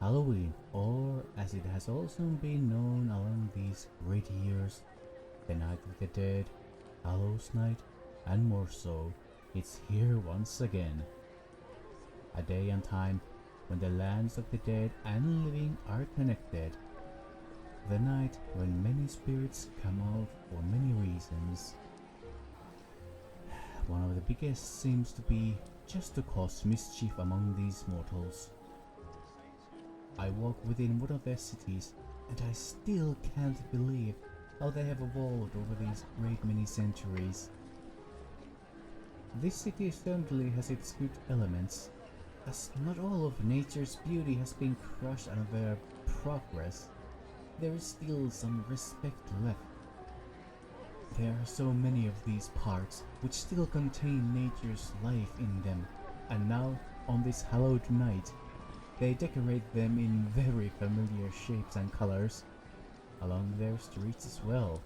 Halloween, or as it has also been known along these great years, the Night of the Dead, Hallow's Night, and more so, it's here once again. A day and time when the lands of the dead and living are connected. The night when many spirits come out for many reasons. One of the biggest seems to be just to cause mischief among these mortals. I walk within one of their cities and I still can't believe how they have evolved over these great many centuries. This city certainly has its good elements, as not all of nature's beauty has been crushed under their progress. There is still some respect left. There are so many of these parks which still contain nature's life in them, and now, on this hallowed night, they decorate them in very familiar shapes and colors, along their streets as well.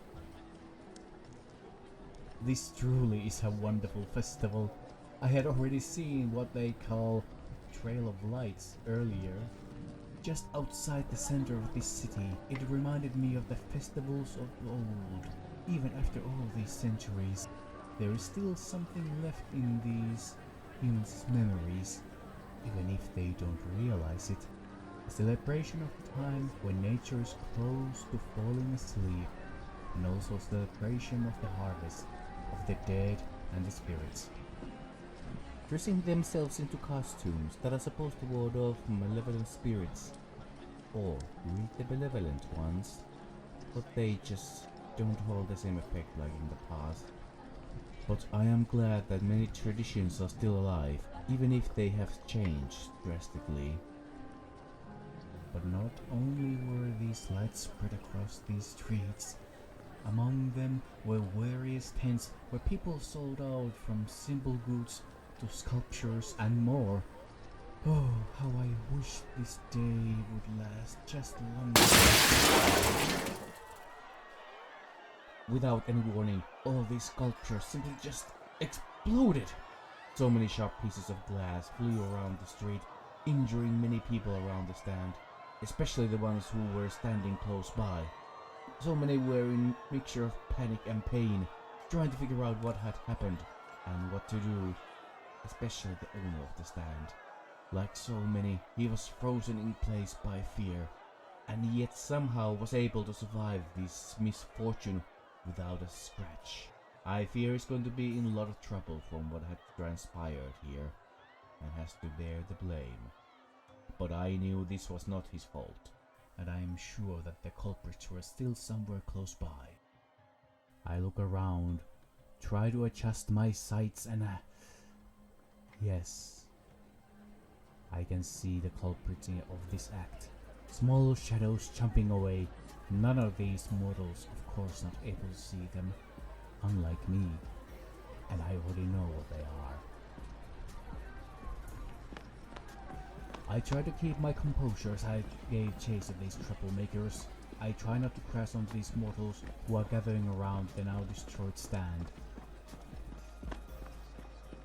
This truly is a wonderful festival. I had already seen what they call Trail of Lights earlier. Just outside the center of this city, it reminded me of the festivals of old. Even after all these centuries, there is still something left in these humans' memories, even if they don't realize it. A celebration of the time when nature is close to falling asleep, and also a celebration of the harvest of the dead and the spirits. Dressing themselves into costumes that are supposed to ward off malevolent spirits, or greet the benevolent ones, but they just don't hold the same effect like in the past. But I am glad that many traditions are still alive, even if they have changed drastically. But not only were these lights spread across these streets, among them were various tents where people sold out from simple goods to sculptures and more. Oh, how I wish this day would last just longer. Without any warning, all these sculptures simply just exploded. So many sharp pieces of glass flew around the street, injuring many people around the stand, especially the ones who were standing close by. So many were in a mixture of panic and pain, trying to figure out what had happened and what to do, especially the owner of the stand. Like so many, he was frozen in place by fear, and yet somehow was able to survive this misfortune without a scratch. I fear he's going to be in a lot of trouble from what had transpired here, and has to bear the blame. But I knew this was not his fault, and I am sure that the culprits were still somewhere close by. I look around, try to adjust my sights, and yes, I can see the culprits of this act. Small shadows jumping away. None of these mortals, of course, not able to see them, unlike me, and I already know what they are. I try to keep my composure as I gave chase of these troublemakers. I try not to crash on these mortals who are gathering around the now destroyed stand.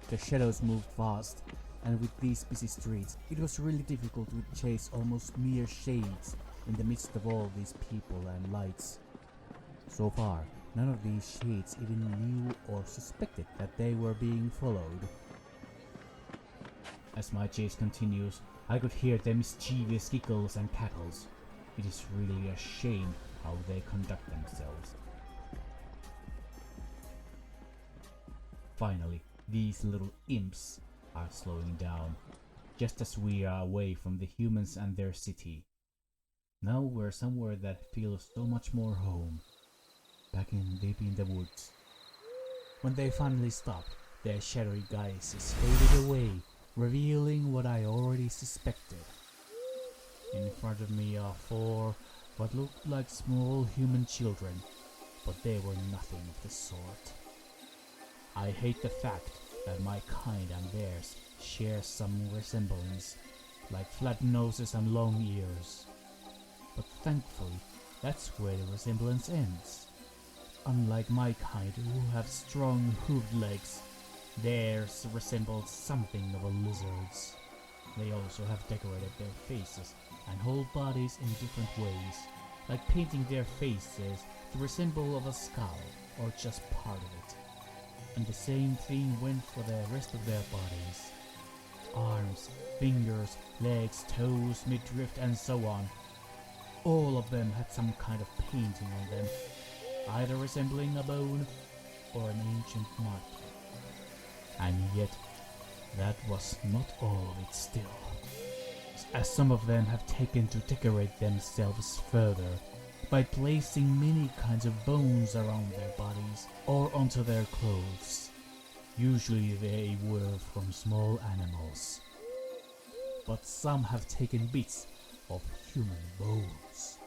The shadows moved fast, and with these busy streets, it was really difficult to chase almost mere shades in the midst of all these people and lights. So far, none of these shades even knew or suspected that they were being followed. As my chase continues, I could hear their mischievous giggles and cackles. It is really a shame how they conduct themselves. Finally, these little imps are slowing down, just as we are away from the humans and their city. Now we're somewhere that feels so much more home, back in deep in the woods. When they finally stopped, their shadowy guises faded away, revealing what I already suspected. In front of me are 4 what looked like small human children, but they were nothing of the sort. I hate the fact that my kind and theirs share some resemblance, like flat noses and long ears. But thankfully, that's where the resemblance ends. Unlike my kind who have strong hooved legs, theirs resembles something of a lizard's. They also have decorated their faces and whole bodies in different ways, like painting their faces to resemble of a skull or just part of it. And the same thing went for the rest of their bodies. Arms, fingers, legs, toes, midriff and so on. All of them had some kind of painting on them, either resembling a bone or an ancient mark. And yet, that was not all of it still, as some of them have taken to decorate themselves further by placing many kinds of bones around their bodies or onto their clothes. Usually they were from small animals, but some have taken bits of human bones.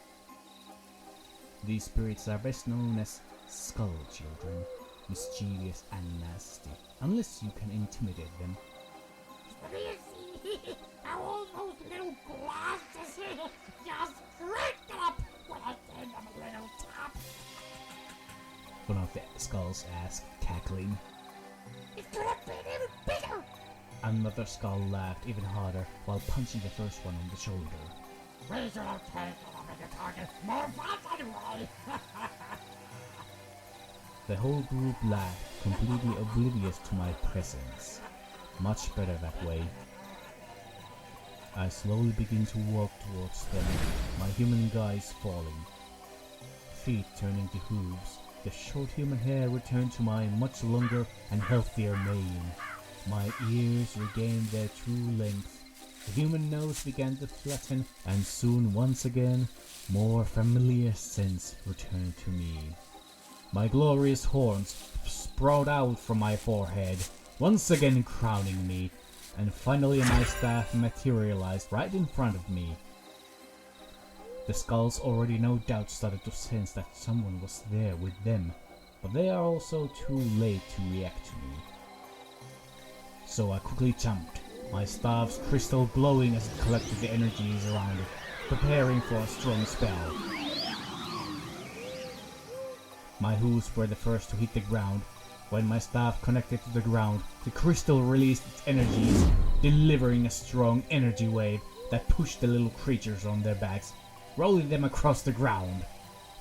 These spirits are best known as skull children, mischievous and nasty, unless you can intimidate them. How all those little glasses just cracked up when I gave them a little tap. One of the skulls asked, cackling. It could have been even bigger. Another skull laughed even harder while punching the first one on the shoulder. We should have taken a bigger target. More fun anyway. The whole group laughed, completely oblivious to my presence. Much better that way. I slowly begin to walk towards them, my human guise falling. Feet turning to hooves, the short human hair returned to my much longer and healthier mane. My ears regained their true length. The human nose began to flatten, and soon once again, more familiar scents returned to me. My glorious horns sprout out from my forehead, once again crowning me, and finally my staff materialized right in front of me. The skulls already no doubt started to sense that someone was there with them, but they are also too late to react to me. So I quickly jumped, my staff's crystal glowing as it collected the energies around it, preparing for a strong spell. My hooves were the first to hit the ground. When my staff connected to the ground, the crystal released its energies, delivering a strong energy wave that pushed the little creatures on their backs, rolling them across the ground,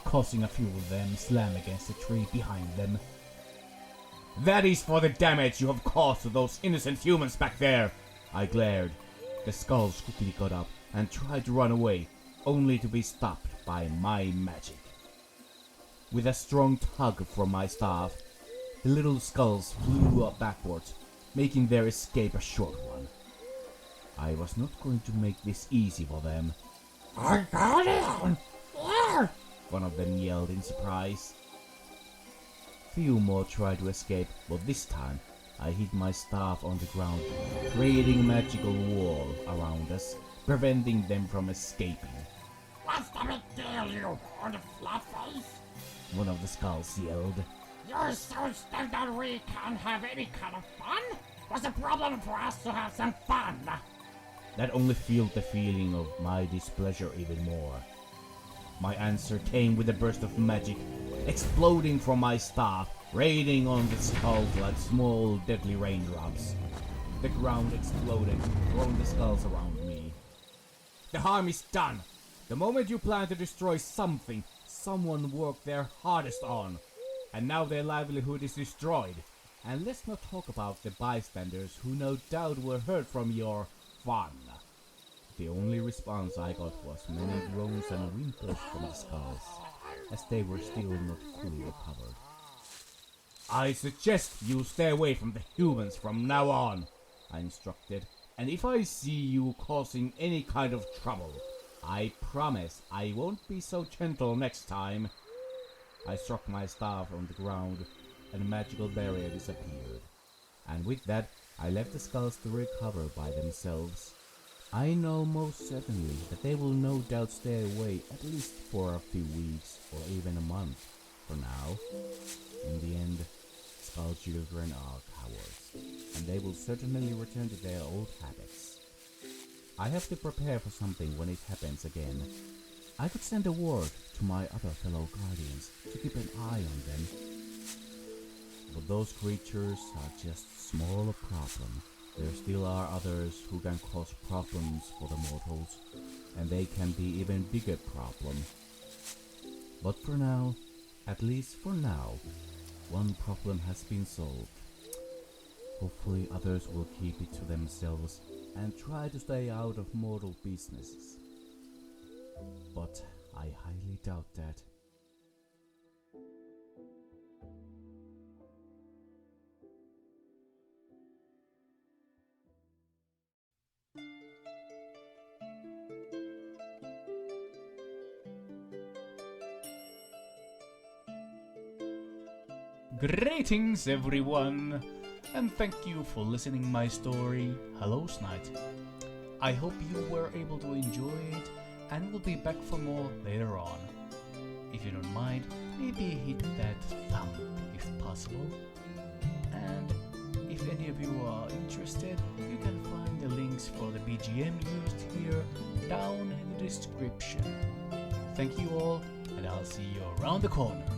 causing a few of them slam against a tree behind them. "That is for the damage you have caused to those innocent humans back there!" I glared. The skulls quickly got up and tried to run away, only to be stopped by my magic. With a strong tug from my staff, the little skulls flew up backwards, making their escape a short one. I was not going to make this easy for them. I got it! Yeah! One of them yelled in surprise. Few more tried to escape, but this time I hit my staff on the ground, creating a magical wall around us, preventing them from escaping. What's the big deal, you on the flat face? One of the skulls yelled. You're so stuck that we can't have any kind of fun? What's the problem for us to have some fun? That only fueled the feeling of my displeasure even more. My answer came with a burst of magic, exploding from my staff, raining on the skulls like small deadly raindrops. The ground exploded, throwing the skulls around me. The harm is done! The moment you plan to destroy something, someone worked their hardest on, and now their livelihood is destroyed. And let's not talk about the bystanders who no doubt were hurt from your fun. The only response I got was many groans and whimpers from the skulls, as they were still not fully recovered. I suggest you stay away from the humans from now on, I instructed, and if I see you causing any kind of trouble, I promise I won't be so gentle next time. I struck my staff on the ground, and a magical barrier disappeared. And with that, I left the skulls to recover by themselves. I know most certainly that they will no doubt stay away at least for a few weeks or even a month for now. In the end, skull children are cowards, and they will certainly return to their old habits. I have to prepare for something when it happens again. I could send a word to my other fellow guardians to keep an eye on them. But those creatures are just small a problem There still are others who can cause problems for the mortals, and they can be even bigger problem. But for now, at least for now, one problem has been solved. Hopefully others will keep it to themselves and try to stay out of mortal businesses. But I highly doubt that. Greetings everyone, and thank you for listening my story, Hallow's Night. I hope you were able to enjoy it and will be back for more later on. If you don't mind, maybe hit that thumb if possible. And if any of you are interested, you can find the links for the BGM used here down in the description. Thank you all, and I'll see you around the corner.